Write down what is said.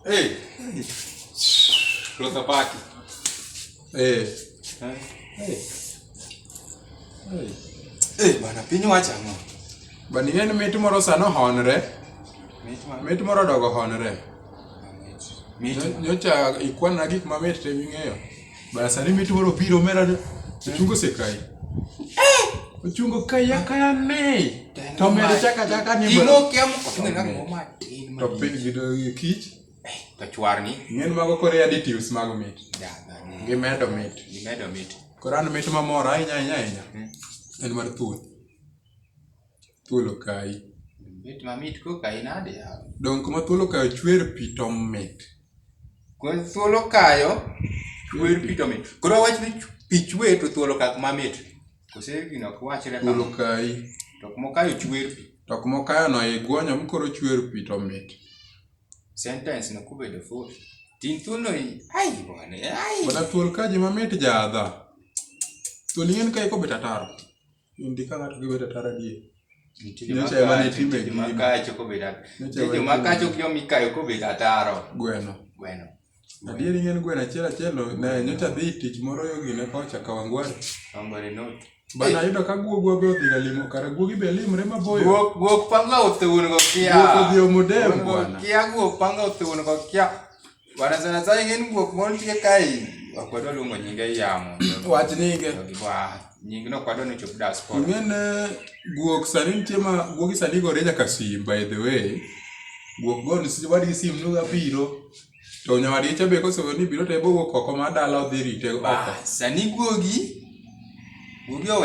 Hey. Rota paki. Hey. Bana piny wacha ang'o? Bani ng'eni mit moro sano honre. Mit moro dogo honre. Nyocha ikwana gik mamit te ming'eyo. Bana sani mit moro biro mera ochungo sekai. Ochungo kaya kaya ne. To mere chaka ni Imo kiam ko ng'e ng'o ma tin. To piny gido kich. To chwar ni. Ng'en mago kore additives mag mit. Gimedo mit. Koran mit mamora ahinya. En mar thuol. Thuol okai. Mit mamit ko kai nade ya. Dong kuma thuol okayo chwer pi to mit. Ko thuol okayo chwer pi to mit. Koro wach ni pi chwer to thuol okak mamit. Kose gino ko wachre Thuol okai. To kuma okayo chwer pi. To kuma okayo no igwonyo mkoro chwer pi to mit. Sentence no kubedo full. Tin thuol no ai bwana ai. Bana thuol kaji mamit jadha. Thuol ng'en kai ko betataro. Indika ng'ato gi betataro die. Nyocha ema ne timbe gi makacho ko bedat. Nyocha makacho kyo mikayo ko bedataro. Gweno. Adieri ng'en gweno achiel ne nyocha dhi tich moro yogi ne kocha Kawangware. Kawangware not. Bana yudo ka guogo be odhi limo kara guogi be limre maboyo. Guok panga othun go kia. Guok odhi omodem bwana. Kia guok panga othun go kia. Bwana sana ng'en guok mon tie kai. Akwado luongo nyinge yamo. Wach nyinge. Nying no kwado no chop diaspora. Ng'en guok sani nitie ma guogi sani gore nyaka sim by the way. Guok gon si wadi sim nuga biro. To nyawadi cha be koso ni biro to ebo wuok oko ma dala odhi rite oko. Sani guogi owe